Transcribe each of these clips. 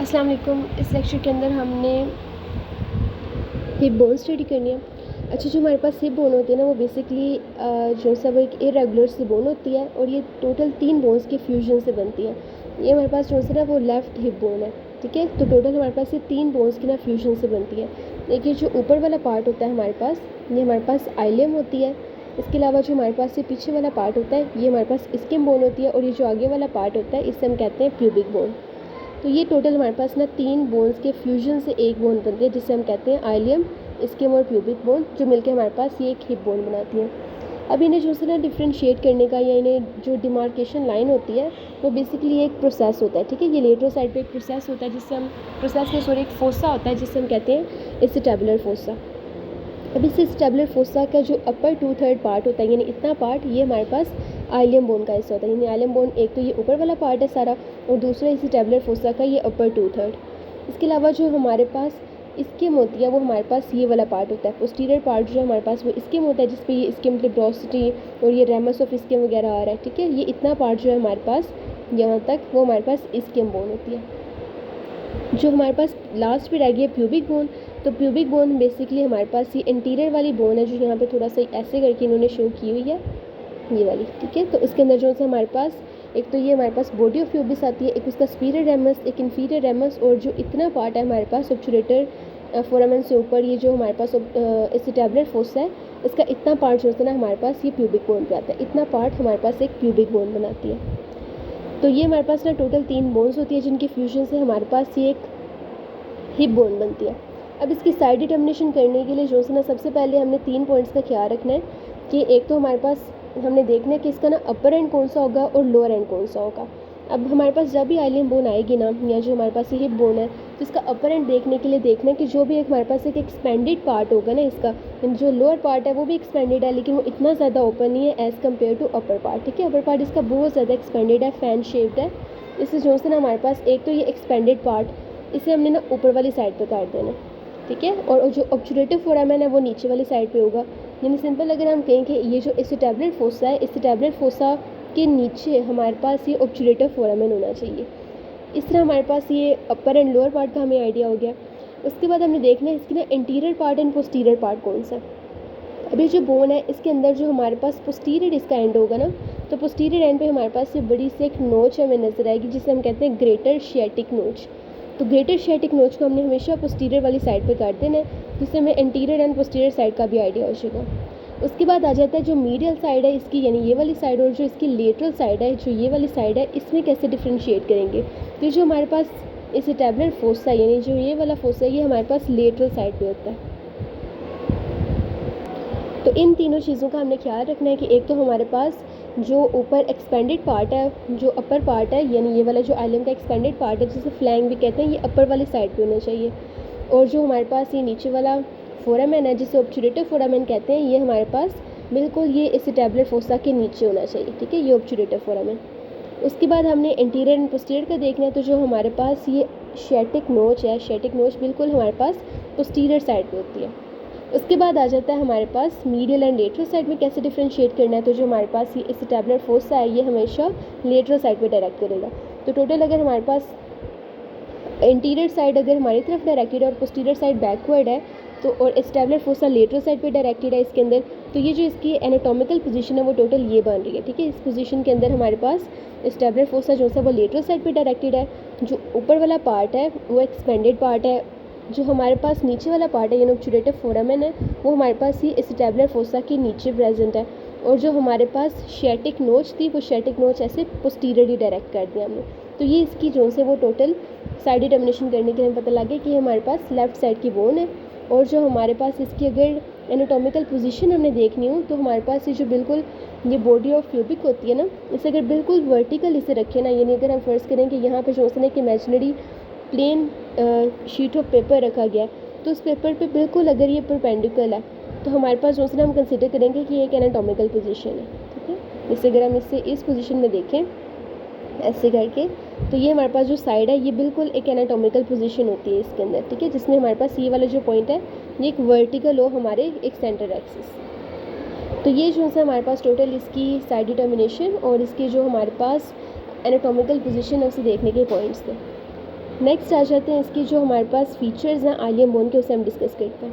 अस्सलाम वालेकुम। इस लेक्चर के अंदर हमने हिप बोन स्टडी करनी है। अच्छा, जो हमारे पास हिप बोन होती है ना, वो बेसिकली जो सब एक इरेगुलर सी बोन होती है और ये टोटल 3 बोन्स के फ्यूजन से बनती है। ये हमारे पास जो सा ना वो लेफ़्ट हिप बोन है, ठीक है। तो टोटल हमारे पास ये 3 बोन्स की ना फ्यूजन से बनती है। देखिए, जो ऊपर वाला पार्ट होता है हमारे पास, ये हमारे पास आइलियम होती है। इसके अलावा जो हमारे पास ये पीछे वाला पार्ट होता है, ये हमारे पास स्किन बोन होती है। और ये जो आगे वाला पार्ट होता है, इसे हम कहते हैं प्यूबिक बोन। तो ये टोटल हमारे पास ना 3 बोन्स के फ्यूजन से एक बोन बनती है, जिसे हम कहते हैं आइलियम, स्किन और प्यूबिक बोन, जो मिलकर हमारे पास ये एक हिप बोन बनाती है। अब इन्हें जो है ना डिफ्रेंशिएट करने का, या इन्हें जो डिमार्केशन लाइन होती है, वो बेसिकली एक प्रोसेस होता है, ठीक है। ये लेटरल साइड पे एक प्रोसेस होता है, जिससे हम एक फोसा होता है, जिससे हम कहते हैं एसिटाबुलर फोसा। अब इस एसिटाबुलर फोसा का जो अपर 2/3 पार्ट होता है, यानी इतना पार्ट, ये हमारे पास आइलियम बोन का हिस्सा होता है। यानी आइलियम बोन एक तो ये ऊपर वाला पार्ट है सारा, और दूसरा एसिटाबुलर फोसा का ये अपर 2/3। इसके अलावा जो हमारे पास स्किम होती है, वो हमारे पास ये वाला पार्ट होता है। पोस्टीरियर पार्ट जो हमारे पास वो स्किम होता है, जिस पे ये स्किम लिब्रोसिटी और ये रेमस ऑफ स्किम वगैरह आ रहा है, ठीक है। ये इतना पार्ट जो है हमारे पास यहाँ तक, वो हमारे पास स्किम बोन होती है। जो हमारे पास लास्ट पे रह गई है प्यूबिक बोन। तो प्यूबिक बोन बेसिकली हमारे पास ये इंटीरियर वाली बोन है, जो यहाँ पे थोड़ा सा ऐसे करके इन्होंने शो की हुई है, ये वाली, ठीक है। तो इसके अंदर जो है हमारे पास एक तो ये हमारे पास बॉडी ऑफ प्यूबिस आती है, एक उसका सुपीरियर रेमस, एक इंफीरियर रेमस, और जो इतना पार्ट है हमारे पास ऑब्चुरेटर फोरामेन से ऊपर, ये जो हमारे पास एसिटाबुलर फोसा है, इसका इतना पार्ट जो होता है ना हमारे पास, ये प्यूबिक बोन पे आता है। इतना पार्ट हमारे पास एक प्यूबिक बोन बनाती है। तो ये हमारे पास ना टोटल 3 बोन्स होती है, जिनके फ्यूजन से हमारे पास ये एक हिप बोन बनती है। अब इसकी साइड डिटर्मिनेशन करने के लिए जो है ना, सबसे पहले हमने 3 पॉइंट्स का ख्याल रखना है कि एक तो हमारे पास हमने देखना है कि इसका ना अपर एंड कौन सा होगा और लोअर एंड कौन सा होगा। अब हमारे पास जब भी आइलियम बोन आएगी ना, या जो हमारे पास ये हिप बोन है, तो इसका अपर एंड देखने के लिए देखना है कि जो भी एक हमारे पास एक एक्सपेंडेड पार्ट होगा ना इसका, जो लोअर पार्ट है वो भी एक्सपेंडेड है, लेकिन वो इतना ज़्यादा ओपन नहीं है as compare to upper part, ठीक है। अपर पार्ट इसका बहुत ज़्यादा एक्सपेंडेड है, फैन शेप्ड है। इससे जो है ना हमारे पास एक तो ये एक्सपेंडेड पार्ट, इसे हमने ना ऊपर वाली साइड पे काट देना, ठीक है। और जो ऑब्चुरेटिव फोरामेन है वो नीचे वाली साइड पे होगा। यानी सिंपल अगर हम कहें कि ये जो एसिटाबुलर फोसा है, एसिटाबुलर फोसा के नीचे हमारे पास ये ऑब्चुरेटिव फोरामेन होना चाहिए। इस तरह हमारे पास ये अपर एंड लोअर पार्ट का हमें आइडिया हो गया। उसके बाद हमने देखना है इसकी ना interior part and posterior part कौन सा। अभी जो बोन है, इसके अंदर जो हमारे पास पोस्टीरियर इसका एंड होगा ना, तो पोस्टीरियर एंड पे हमारे पास ये बड़ी सी एक नोच हमें नजर आएगी, जिसे हम कहते हैं ग्रेटर शियाटिक नोच। तो ग्रेटर शियाटिक नोच को हमने हमेशा पोस्टीरियर वाली साइड पे काट देना है, जिससे हमें इंटीरियर एंड पोस्टीरियर साइड का भी आइडिया हो जाएगा। उसके बाद आ जाता है जो मीडियल साइड है इसकी, यानी ये वाली साइड, और जो इसकी लेटरल साइड है, जो ये वाली साइड है, इसमें कैसे डिफ्रेंशिएट करेंगे। तो जो हमारे पास एसिटाबुलर फोसा, यानी जो ये वाला फोसा है, ये हमारे पास लेटरल साइड पे होता है। तो इन तीनों चीज़ों का हमने ख्याल रखना है कि एक तो हमारे पास जो ऊपर एक्सपेंडेड पार्ट है, जो अपर पार्ट है, यानी ये वाला जो आइलियम का एक्सपेंडेड पार्ट है, जिसे फ्लैंग भी कहते हैं, ये अपर वाली साइड पे होना चाहिए। और जो हमारे पास ये नीचे वाला फोरामेन है, जिसे ऑब्चुरेटिव फोरामेन कहते हैं, ये हमारे पास बिल्कुल ये एसिटाबुलर फोसा के नीचे होना चाहिए, ठीक है, ये ऑब्चुरेटिव फोरामेन। उसके बाद हमने इंटीरियर एंड पोस्टीरियर का देखना है। तो जो हमारे पास ये शियाटिक नोच है, शियाटिक नोच बिल्कुल हमारे पास पोस्टीरियर साइड पे होती है। उसके बाद आ जाता है हमारे पास मीडियल एंड लेटरल साइड में कैसे डिफ्रेंशिएट करना है। तो जो हमारे पास ये एसिटाबुलर फोसा है, ये हमेशा लेटरल साइड पे डायरेक्ट करेगा। तो टोटल अगर हमारे पास इंटीरियर साइड अगर हमारी तरफ डायरेक्टेड है और पोस्टीरियर साइड बैकवर्ड है, तो और एसिटाबुलर फोसा लेटरल साइड पे डायरेक्टेड है इसके अंदर, तो ये जो इसकी एनाटॉमिकल पोजीशन है वो टोटल ये बन रही है, ठीक है। इस पोजीशन के अंदर हमारे पास एसिटाबुलर फोसा जो है वो लेटरल साइड पे डायरेक्टेड है। जो ऊपर वाला पार्ट है वो एक्सपेंडेड पार्ट है। जो हमारे पास नीचे वाला पार्ट है, यानी ऑब्चुरेटिव फोरामेन है, वो हमारे पास ये एसिटाबुलर फोसा के नीचे प्रेजेंट है। और जो हमारे पास शियाटिक नोच थी, वो शियाटिक नोच ऐसे पोस्टीरियरली डायरेक्ट कर दिया हमने। तो ये इसकी जो से वो टोटल साइड डिटर्मिनेशन करने के लिए पता लगे कि हमारे पास लेफ़्ट साइड की बोन है। और जो हमारे पास इसकी अगर एनाटॉमिकल पोजीशन हमने देखनी हो, तो हमारे पास ये जो बिल्कुल ये बॉडी ऑफ प्यूबिक होती है ना, इसे अगर बिल्कुल वर्टिकल इसे रखें ना, यानी अगर हम फर्ज करें कि यहाँ पे जो है एक imaginary plane sheet of paper रखा गया है, तो उस पेपर पे बिल्कुल अगर ये परपेंडिकुलर है, तो हमारे पास जो है हम कंसिडर करेंगे कि ये एक एनाटॉमिकल पोजीशन है, ठीक है। जैसे अगर हम इसे इस पोजीशन में देखें ऐसे करके, तो ये हमारे पास जो साइड है, ये बिल्कुल एक एनाटॉमिकल पोजीशन होती है इसके अंदर, ठीक है, जिसमें हमारे पास ये वाला जो पॉइंट है, ये एक वर्टिकल हो हमारे एक सेंटर एक्सिस। तो ये जो है हमारे पास टोटल इसकी साइड डिटर्मिनेशन और इसके जो हमारे पास एनाटॉमिकल पोजीशन है उसे देखने के पॉइंट्स थे। नेक्स्ट आ जाते हैं इसकी जो हमारे पास फीचर्स हैं आइलियम बोन के, उसे हम डिस्कस करते हैं।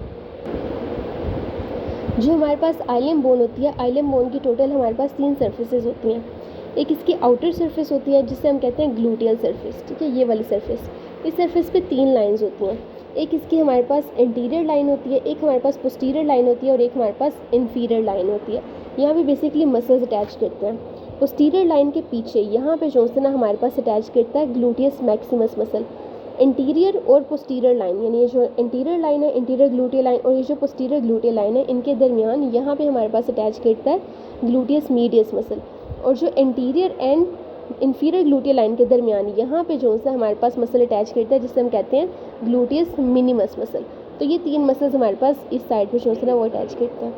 जो हमारे पास आइलियम बोन होती है, आइलियम बोन की टोटल हमारे पास 3 सर्फेसेस होती हैं। एक इसकी आउटर सरफेस होती है जिसे हम कहते हैं ग्लूटियल सरफेस, ठीक है, ये वाली सरफेस। इस सरफेस पे 3 लाइंस होती हैं। एक इसकी हमारे पास इंटीरियर लाइन होती है, एक हमारे पास पोस्टीरियर लाइन होती है और एक हमारे पास इंफीरियर लाइन होती है। यहाँ पे बेसिकली मसल्स अटैच करते हैं। पोस्टीरियर लाइन के पीछे यहाँ पे जो है ना हमारे पास अटैच करता है ग्लूटियस मैक्सिमस मसल। इंटीरियर और पोस्टीरियर लाइन, यानी ये जो इंटीरियर लाइन है, इंटीरियर ग्लूटियल लाइन, और ये जो पोस्टीरियर ग्लूटियल लाइन है, इनके दरमियान यहाँ पे हमारे पास अटैच करता है ग्लूटियस मीडियस मसल। और जो interior and inferior gluteal line के दरमियान यहाँ पे जो है हमारे पास मसल अटैच करता है जिसे हम कहते हैं ग्लूटियस मिनिमस मसल। तो ये 3 मसल्स हमारे पास इस साइड पे जो है ना वो अटैच करता है।